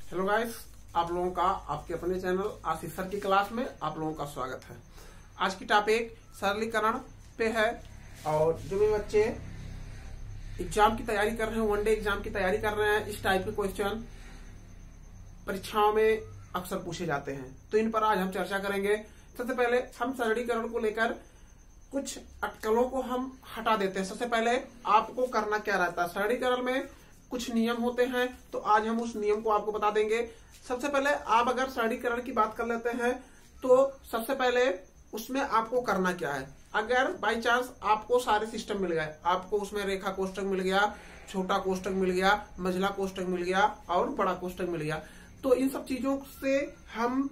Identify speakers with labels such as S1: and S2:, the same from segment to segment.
S1: Hello guys, आप लोगों का आपके अपने चैनल आशीष सर की क्लास में आप लोगों का स्वागत है। आज की टॉपिक सरलीकरण पे है और जो भी बच्चे एग्जाम की तैयारी कर रहे हैं, वनडे एग्जाम की तैयारी कर रहे हैं, इस टाइप के क्वेश्चन परीक्षाओं में अक्सर पूछे जाते हैं, तो इन पर आज हम चर्चा करेंगे। सबसे पहले हम सरलीकरण को लेकर कुछ अटकलों को हम हटा देते हैं। सबसे पहले आपको करना क्या रहता है, सरलीकरण में कुछ नियम होते हैं, तो आज हम उस नियम को आपको बता देंगे। सबसे पहले आप अगर सरलीकरण की बात कर लेते हैं तो सबसे पहले उसमें आपको करना क्या है। अगर बाई चांस आपको सारे सिस्टम मिल गए, आपको उसमें रेखा कोष्टक मिल गया, छोटा कोष्टक मिल गया, मंझला कोष्टक मिल गया और बड़ा कोष्टक मिल गया, तो इन सब चीजों से हम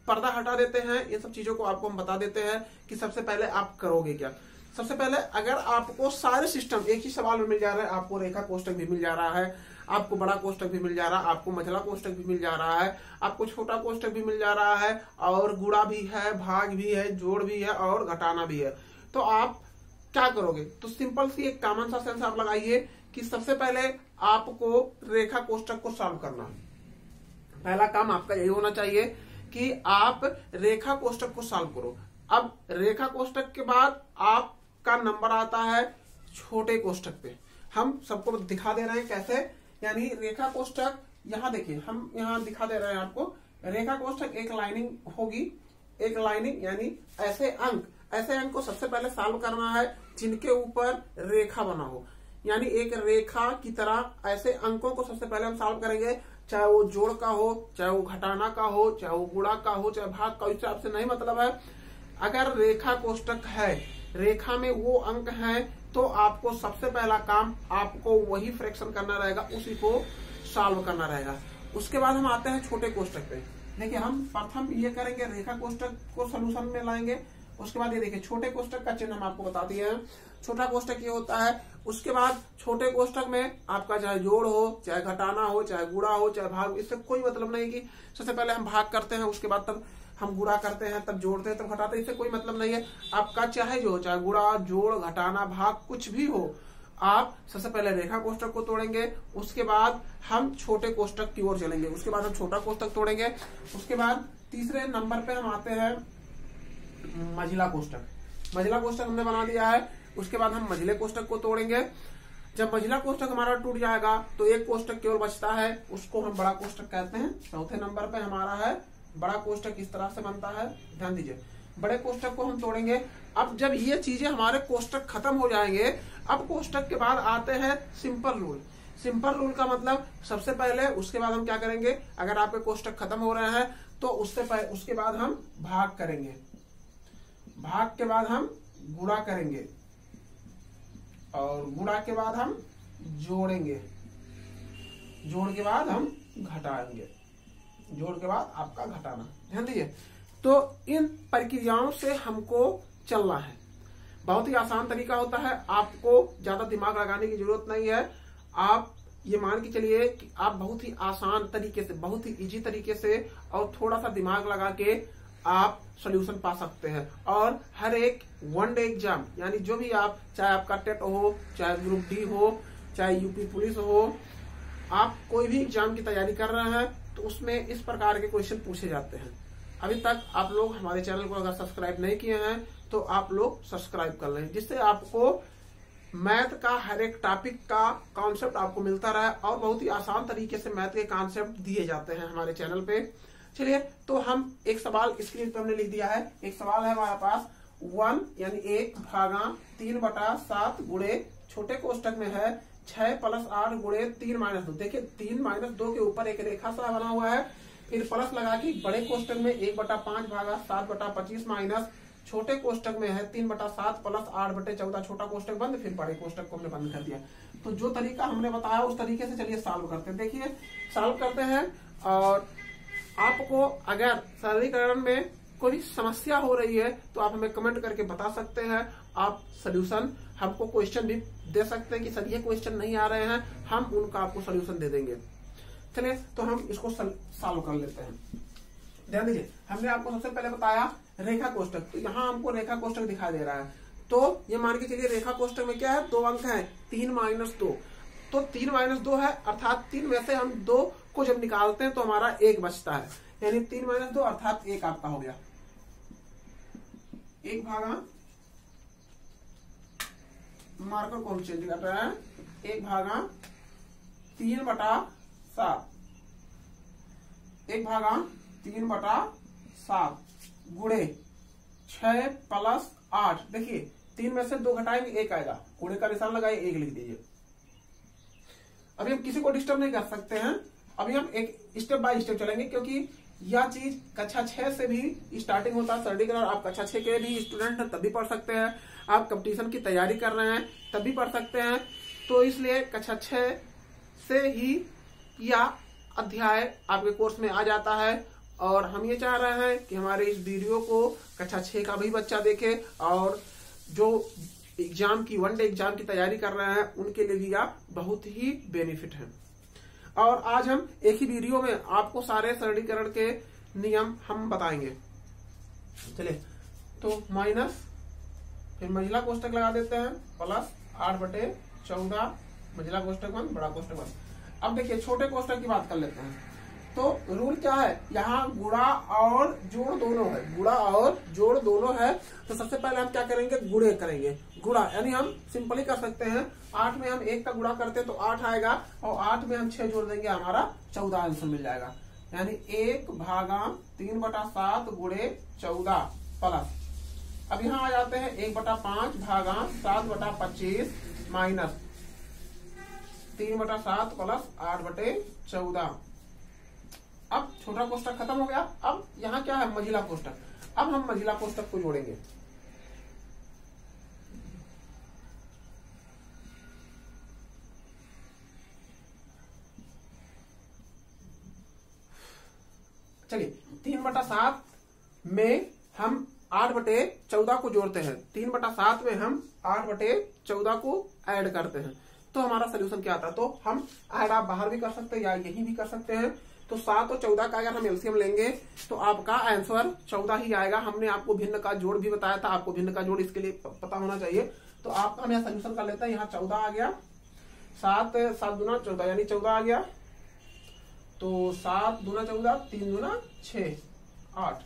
S1: पर्दा हटा देते हैं। इन सब चीजों को आपको हम बता देते हैं कि सबसे पहले आप करोगे क्या। सबसे पहले अगर आपको सारे सिस्टम एक ही सवाल में मिल जा रहा है, आपको रेखा कोष्टक भी मिल जा रहा है, आपको बड़ा कोष्टक भी मिल जा रहा है, आपको मंझला कोष्टक भी मिल जा रहा है, आपको छोटा कोष्टक भी मिल जा रहा है और गुणा भी है, भाग भी है, जोड़ भी है और घटाना भी है, तो आप क्या करोगे। तो सिंपल सी एक कॉमन सा सेंस आप लगाइए कि सबसे पहले आपको रेखा कोष्टक को सॉल्व करना है। पहला काम आपका यही होना चाहिए कि आप रेखा कोष्टक को सॉल्व करो। अब रेखा कोष्टक के बाद आपका नंबर आता है छोटे कोष्टक पे। हम सबको दिखा दे रहे हैं कैसे, यानी रेखा कोष्टक यहां देखिए, हम यहां दिखा दे रहे हैं आपको। रेखा कोष्टक एक लाइनिंग होगी, एक लाइनिंग यानी ऐसे अंक को सबसे पहले सॉल्व करना है जिनके ऊपर रेखा बना हो, यानी एक रेखा की तरह ऐसे अंकों को सबसे पहले हम सॉल्व करेंगे, चाहे वो जोड़ का हो, चाहे वो घटाना का हो, चाहे वो गुणा का हो, चाहे भाग का हो, इससे आपसे नहीं मतलब है। अगर रेखा कोष्टक है, रेखा में वो अंक हैं, तो आपको सबसे पहला काम आपको वही फ्रैक्शन करना रहेगा, उसी को सॉल्व करना रहेगा। उसके बाद हम आते हैं छोटे कोष्टक पे। देखिए, हम प्रथम ये करेंगे, रेखा कोष्टक को सोल्यूशन में लाएंगे। उसके बाद ये देखिए, छोटे कोष्टक का चिन्ह हम आपको बता दिए हैं। छोटा कोष्टक ये होता है। उसके बाद छोटे कोष्टक में आपका चाहे जोड़ हो, चाहे घटाना हो, चाहे गुणा हो, चाहे भाग, इससे कोई मतलब नहीं कि सबसे पहले हम भाग करते हैं, उसके बाद तब हम गुणा करते हैं, तब जोड़ते हैं, तब घटाते हैं, इससे कोई मतलब नहीं है। आपका चाहे जो, चाहे गुणा, जोड़, घटाना, भाग कुछ भी हो, आप सबसे पहले रेखा कोष्टक को तोड़ेंगे, उसके बाद हम छोटे कोष्टक की ओर चलेंगे, उसके बाद हम छोटा कोष्टक तोड़ेंगे। उसके बाद तीसरे नंबर पे हम आते हैं मंझला कोष्टक। मंझला कोष्टक हमने बना दिया है। उसके बाद हम मंझले कोष्टक को तोड़ेंगे। जब मंझला कोष्टक हमारा टूट जाएगा तो एक कोष्टक केवल बचता है, उसको हम बड़ा कोष्टक कहते हैं। चौथे नंबर पे हमारा है बड़ा कोष्टक। इस तरह से बनता है, ध्यान दीजिए। बड़े कोष्टक को हम तोड़ेंगे। अब जब ये चीजें हमारे कोष्टक खत्म हो जाएंगे, अब कोष्टक के बाद आते हैं सिंपल रूल। सिंपल रूल का मतलब सबसे पहले, उसके बाद हम क्या करेंगे, अगर आपके कोष्टक खत्म हो रहे हैं तो उसके बाद हम भाग करेंगे, भाग के बाद हम गुणा करेंगे और गुणा के बाद हम जोड़ेंगे, जोड़ के बाद हम घटाएंगे, जोड़ के बाद आपका घटाना। ध्यान दीजिए, तो इन प्रक्रियाओं से हमको चलना है। बहुत ही आसान तरीका होता है, आपको ज्यादा दिमाग लगाने की जरूरत नहीं है। आप ये मान के चलिए कि आप बहुत ही आसान तरीके से, बहुत ही इजी तरीके से और थोड़ा सा दिमाग लगा के आप सोल्यूशन पा सकते हैं। और हर एक वनडे एग्जाम, यानी जो भी आप, चाहे आपका टेट हो, चाहे ग्रुप डी हो, चाहे यूपी पुलिस हो, आप कोई भी एग्जाम की तैयारी कर रहे हैं तो उसमें इस प्रकार के क्वेश्चन पूछे जाते हैं। अभी तक आप लोग हमारे चैनल को अगर सब्सक्राइब नहीं किए हैं तो आप लोग सब्सक्राइब कर लें, जिससे आपको मैथ का हर एक टॉपिक का कॉन्सेप्ट आपको मिलता रहे और बहुत ही आसान तरीके से मैथ के कॉन्सेप्ट दिए जाते हैं हमारे चैनल पे। चलिए, तो हम एक सवाल स्क्रीन पे हमने लिख दिया है। एक सवाल है हमारे पास 1 यानी 1 भागा 3/7 गुणे, छोटे कोष्टक में है 6 + 8 गुणे 3 - 2। देखिए, 3 - 2 के ऊपर एक रेखा सा बना हुआ है, फिर प्लस लगा कि बड़े कोष्टक में 1/5 भागा 7/25 माइनस छोटे कोष्टक में है 3/7 + 8/14, छोटा कोष्टक बंद, फिर बड़े कोष्टक को हमने बंद कर दिया। तो जो तरीका हमने बताया उस तरीके से चलिए सॉल्व करते हैं। देखिए, सॉल्व करते हैं। और आपको अगर सरलीकरण में कोई समस्या हो रही है तो आप हमें कमेंट करके बता सकते हैं। आप सोल्यूशन, हमको क्वेश्चन भी दे सकते हैं कि सर ये क्वेश्चन नहीं आ रहे हैं, हम उनका आपको सोल्यूशन दे देंगे। चलिए, तो हम इसको सॉल्व कर लेते हैं। ध्यान दीजिए, हमने आपको सबसे पहले बताया रेखा कोष्टक, तो यहाँ हमको रेखा कोष्टक दिखाई दे रहा है। तो ये मान के चलिए रेखा कोष्टक में क्या है, 2 अंक है, 3 - 2। तो 3 माइनस 2 है, अर्थात 3 में से हम 2 को जब निकालते हैं तो हमारा 1 बचता है, यानी 3 माइनस 2 अर्थात 1 आपका हो गया। 1 भागा, मार्कर कौन चेंज कर रहा है, 1 भागा 3/7, 1 भागा 3/7 गुणे 6 प्लस 8। देखिए 3 में से 2 घटाएंगे 1 आएगा, गुणे का निशान लगाइए, 1 लिख दीजिए। अभी हम किसी को डिस्टर्ब नहीं कर सकते हैं, अभी हम एक स्टेप बाय स्टेप चलेंगे, क्योंकि यह चीज कक्षा 6 से भी स्टार्टिंग होता है सरलीकरण। आप कक्षा 6 के भी स्टूडेंट हैं तब भी पढ़ सकते हैं, आप कंपटीशन की तैयारी कर रहे हैं तब भी पढ़ सकते हैं। तो इसलिए कक्षा 6 से ही यह अध्याय आपके कोर्स में आ जाता है, और हम ये चाह रहे हैं कि हमारे इस वीडियो को कक्षा 6 का भी बच्चा देखे, और जो एग्जाम की वनडे एग्जाम की तैयारी कर रहे हैं उनके लिए भी यह बहुत ही बेनिफिट है। और आज हम एक ही वीडियो में आपको सारे सरलीकरण के नियम हम बताएंगे। चलिए, तो माइनस, फिर मंझला कोष्टक लगा देते हैं, प्लस 8/14 मंझला कोष्टक बंद, बड़ा कोष्टक बंद। अब देखिए छोटे कोष्टक की बात कर लेते हैं। तो रूल क्या है, यहाँ गुणा और जोड़ दोनों है, गुणा और जोड़ दोनों है। तो सबसे पहले हम क्या करेंगे, गुणे करेंगे। गुणा यानी हम सिंपली कर सकते हैं, 8 में हम 1 का गुणा करते हैं तो 8 आएगा, और 8 में हम 6 जोड़ देंगे, हमारा 14 आंसर मिल जाएगा। यानी 1 भागा 3/7 गुणे 14 प्लस, अब यहाँ आ जाते हैं 1/5 भागा 7/25 माइनस 3/7 प्लस 8/14। अब छोटा कोष्टक खत्म हो गया। अब यहाँ क्या है, मंझला कोष्टक। अब हम मंझला कोष्टक को जोड़ेंगे। चलिए 3/7 में हम 8/14 को जोड़ते हैं, 3/7 में हम 8/14 को ऐड करते हैं, तो हमारा सोल्यूशन क्या आता है। तो हम ऐड आप बाहर भी कर सकते हैं या यही भी कर सकते हैं। तो 7 और 14 का अगर हम एलसीएम लेंगे तो आपका आंसर 14 ही आएगा। हमने आपको भिन्न का जोड़ भी बताया था, आपको भिन्न का जोड़ इसके लिए पता होना चाहिए। तो आपका हम यहाँ सोल्यूशन कर लेते हैं। यहाँ 14 आ गया, 7 दूना 14 यानी 14 आ गया। तो 7 दूना 14, 3 दूना 6, 8,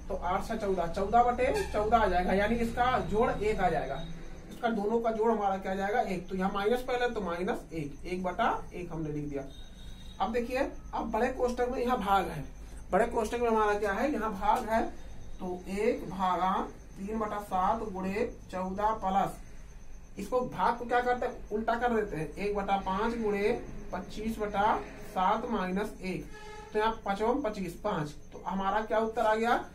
S1: तो 8 से 14, 14/14 आ जाएगा, यानी इसका जोड़ 1 आ जाएगा। इसका दोनों का जोड़ हमारा क्या आ जाएगा, 1। तो यहाँ माइनस पहले तो -1, 1/1 हमने लिख दिया। अब देखिए, अब बड़े कोष्टक में यहाँ भाग है, बड़े कोष्टक में हमारा क्या है, यहाँ भाग है। तो 1 भागा 3/7 गुणे 14 प्लस, इसको भाग को क्या करते हैं, उल्टा कर देते हैं, 1/5 गुणे 25/7 माइनस 1। तो यहाँ 5 25 5, तो हमारा क्या उत्तर आ गया,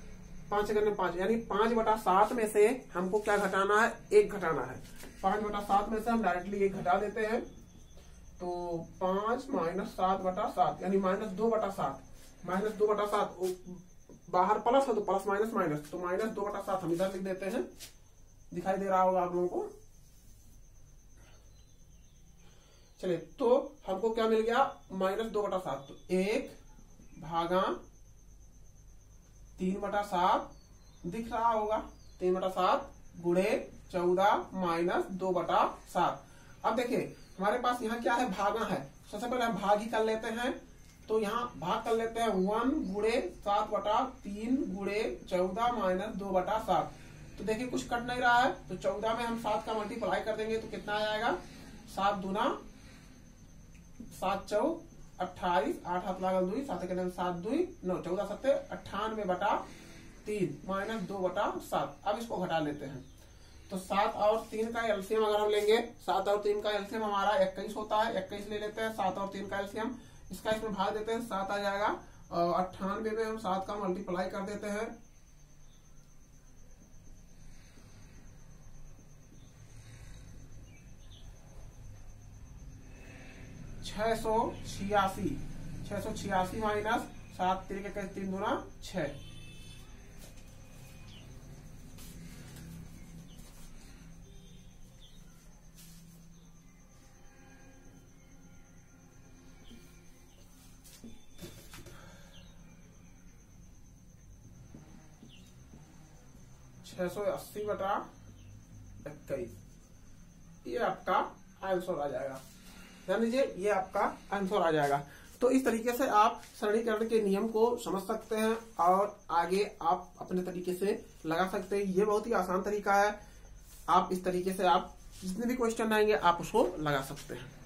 S1: 5 करने 5, यानी 5/7 में से हमको क्या घटाना है, 1 घटाना है। 5/7 में से हम डायरेक्टली 1 घटा देते हैं। तो 5 माइनस 7/7 यानी -2/7, -2/7 बाहर प्लस है तो प्लस माइनस माइनस, तो -2/7 हम इधर लिख देते हैं। दिखाई दे रहा होगा आप लोगों को। चलिए, तो हमको क्या मिल गया, -2/7। तो 1 भागा 3/7 दिख रहा होगा, 3/7 गुणे 14 माइनस 2/7। अब देखिए हमारे पास यहाँ क्या है, भागा है। सबसे पहले हम भाग ही कर लेते हैं। तो यहाँ भाग कर लेते हैं, 1 गुणे 7/3 गुणे 14 माइनस 2/7। तो देखिए कुछ कट नहीं रहा है, तो 14 में हम 7 का मल्टीप्लाई कर देंगे तो कितना आ जाएगा, 7 दूना 7 चौ 28, 8 हाथ लागल 2, 7 के 7 2 9, 14 7 98/3 माइनस 2/7। अब इसको घटा लेते हैं। तो 7 और 3 का एलसीएम अगर हम लेंगे, 7 और 3 का एलसीएम हमारा 21 होता है, 21 ले लेते हैं। 7 और 3 का एलसीएम, इसका इसमें भाग देते हैं, 7 आ जाएगा। और 98 में हम 7 का मल्टीप्लाई कर देते हैं। छह सौ छियासी माइनस 7 3 के 3 दूना 6। (680/21) ये आपका आंसर आ जाएगा। ध्यान दीजिए, ये आपका आंसर आ जाएगा। तो इस तरीके से आप सरलीकरण के नियम को समझ सकते हैं और आगे आप अपने तरीके से लगा सकते हैं। ये बहुत ही आसान तरीका है। आप इस तरीके से आप जितने भी क्वेश्चन आएंगे आप उसको लगा सकते हैं।